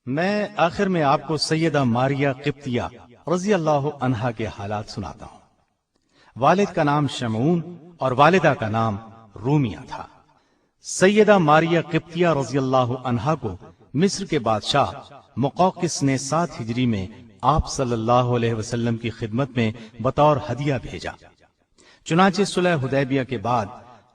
میں آخر میں آپ کو سیدہ ماریہ قبطیہ رضی اللہ عنہا کے حالات سناتا ہوں۔ والد کا نام شمعون اور والدہ کا نام رومیہ تھا۔ سیدہ ماریہ قبطیہ رضی اللہ عنہا کو مصر کے بادشاہ مقوقس نے 7 ہجری میں آپ صلی اللہ علیہ وسلم کی خدمت میں بطور ہدیہ بھیجا۔ چنانچہ صلح حدیبیہ کے بعد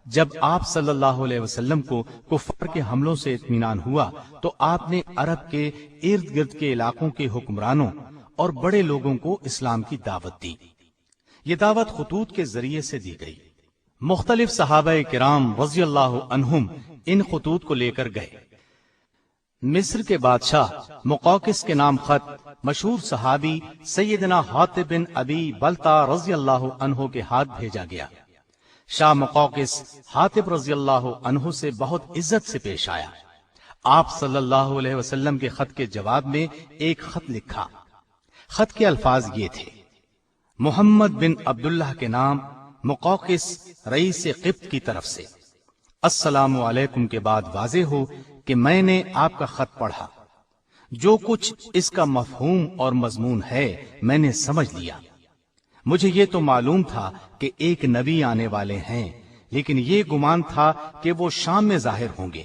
جب آپ صلی اللہ علیہ وسلم کو کفار کے حملوں سے اطمینان ہوا تو آپ نے عرب کے ارد گرد کے علاقوں کے حکمرانوں اور بڑے لوگوں کو اسلام کی دعوت دی۔ یہ دعوت خطوط کے ذریعے سے دی گئی۔ مختلف صحابہ کرام رضی اللہ عنہم ان خطوط کو لے کر گئے۔ مصر کے بادشاہ مقوقس کے نام خط مشہور صحابی سیدنا حاطب بن ابی بلتا رضی اللہ عنہ کے ہاتھ بھیجا گیا۔ شاہ مقوقس حاطب رضی اللہ عنہ سے بہت عزت سے پیش آیا۔ آپ صلی اللہ علیہ وسلم کے خط کے جواب میں ایک خط لکھا۔ خط کے الفاظ یہ تھے: محمد بن عبداللہ کے نام مقوقس رئیس قبط کی طرف سے، السلام علیکم کے بعد واضح ہو کہ میں نے آپ کا خط پڑھا۔ جو کچھ اس کا مفہوم اور مضمون ہے میں نے سمجھ لیا۔ مجھے یہ تو معلوم تھا کہ ایک نبی آنے والے ہیں، لیکن یہ گمان تھا کہ وہ شام میں ظاہر ہوں گے۔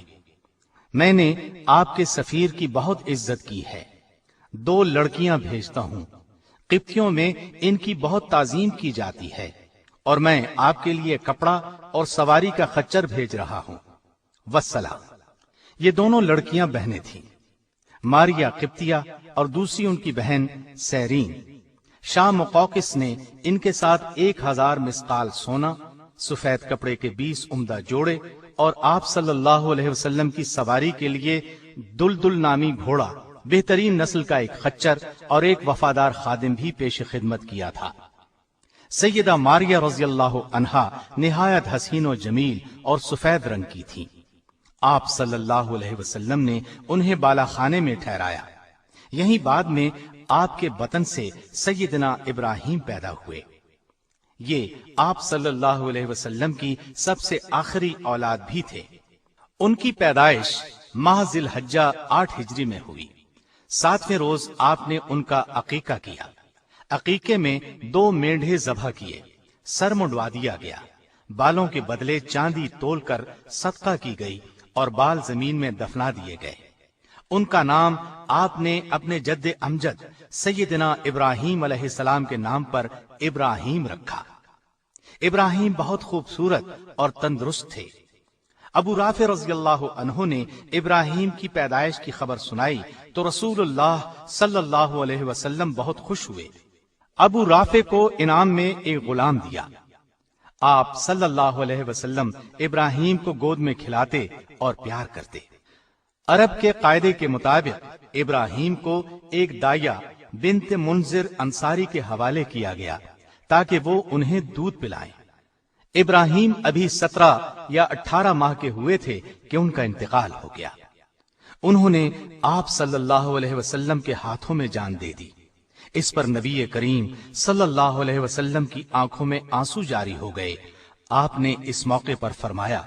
میں نے آپ کے سفیر کی بہت عزت کی ہے۔ 2 لڑکیاں بھیجتا ہوں۔ قبطیوں میں ان کی بہت تعظیم کی جاتی ہے، اور میں آپ کے لیے کپڑا اور سواری کا خچر بھیج رہا ہوں۔ والسلام۔ یہ دونوں لڑکیاں بہنیں تھیں، ماریہ قبطیہ اور دوسری ان کی بہن سیرین۔ شاہ مقوقس نے ان کے ساتھ 1000 مسقال سونا، سفید کپڑے کے 20 عمدہ جوڑے اور آپ صلی اللہ علیہ وسلم کی سواری کے لیے دلدل نامی گھوڑا، بہترین نسل کا ایک خچر اور ایک وفادار خادم بھی پیش خدمت کیا تھا۔ سیدہ ماریہ رضی اللہ عنہا نہایت حسین و جمیل اور سفید رنگ کی تھی۔ آپ صلی اللہ علیہ وسلم نے انہیں بالا خانے میں ٹھہرایا۔ یہیں بعد میں آپ کے بطن سے سیدنا ابراہیم پیدا ہوئے۔ یہ آپ صلی اللہ علیہ وسلم کی سب سے آخری اولاد بھی تھے۔ ان کی پیدائش ماہ ذی الحجہ 8 ہجری میں ہوئی۔ 7ویں روز آپ نے ان کا عقیقہ کیا۔ عقیقے میں 2 مینڈھے ذبح کیے، سر منڈوا دیا گیا، بالوں کے بدلے چاندی تول کر صدقہ کی گئی اور بال زمین میں دفنا دیے گئے۔ ان کا نام آپ نے اپنے جد امجد سیدنا ابراہیم علیہ السلام کے نام پر ابراہیم رکھا۔ ابراہیم بہت خوبصورت اور تندرست تھے۔ ابو رافع رضی اللہ عنہ نے ابراہیم کی پیدائش کی خبر سنائی تو رسول اللہ صلی اللہ علیہ وسلم بہت خوش ہوئے۔ ابو رافع کو انعام میں ایک غلام دیا۔ آپ صلی اللہ علیہ وسلم ابراہیم کو گود میں کھلاتے اور پیار کرتے۔ عرب کے قاعدے کے مطابق ابراہیم کو ایک دائیہ بنت منذر انصاری کے حوالے کیا گیا تاکہ وہ انہیں دودھ پلائیں۔ ابراہیم ابھی 17 یا 18 ماہ کے ہوئے تھے کہ ان کا انتقال ہو گیا۔ انہوں نے آپ صلی اللہ علیہ وسلم کے ہاتھوں میں جان دے دی۔ اس پر نبی کریم صلی اللہ علیہ وسلم کی آنکھوں میں آنسو جاری ہو گئے۔ آپ نے اس موقع پر فرمایا: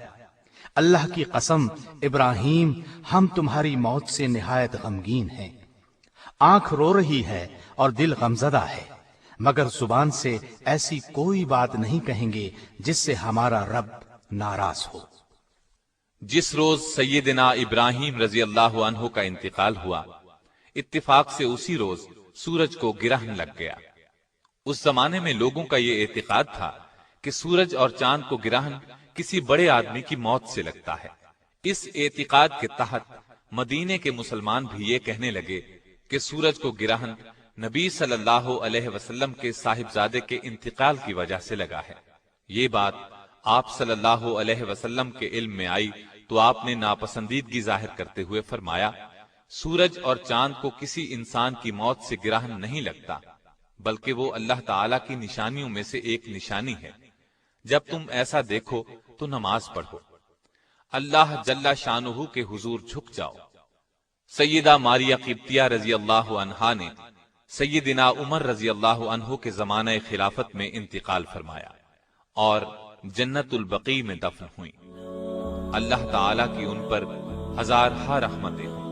اللہ کی قسم ابراہیم، ہم تمہاری موت سے نہایت غمگین ہیں۔ آنکھ رو رہی ہے اور دل غمزدہ ہے، مگر زبان سے ایسی کوئی بات نہیں کہیں گے جس سے ہمارا رب ناراض ہو۔ جس روز سیدنا ابراہیم رضی اللہ عنہ کا انتقال ہوا، اتفاق سے اسی روز سورج کو گرہن لگ گیا۔ اس زمانے میں لوگوں کا یہ اعتقاد تھا کہ سورج اور چاند کو گرہن کسی بڑے آدمی کی موت سے لگتا ہے۔ اس اعتقاد کے تحت مدینے کے مسلمان بھی یہ کہنے لگے کہ سورج کو گرہن نبی صلی اللہ علیہ وسلم کے صاحبزادے کے انتقال کی وجہ سے لگا ہے۔ یہ بات آپ صلی اللہ علیہ وسلم کے علم میں آئی تو آپ نے ناپسندیدگی ظاہر کرتے ہوئے فرمایا: سورج اور چاند کو کسی انسان کی موت سے گرہن نہیں لگتا، بلکہ وہ اللہ تعالی کی نشانیوں میں سے ایک نشانی ہے۔ جب تم ایسا دیکھو تو نماز پڑھو، اللہ جل شانہ کے حضور جھک جاؤ۔ سیدہ ماریہ قبطیہ رضی اللہ عنہا نے سیدنا عمر رضی اللہ عنہ کے زمانہ خلافت میں انتقال فرمایا اور جنت البقیع میں دفن ہوئیں۔ اللہ تعالی کی ان پر ہزارہا رحمتیں ہوں۔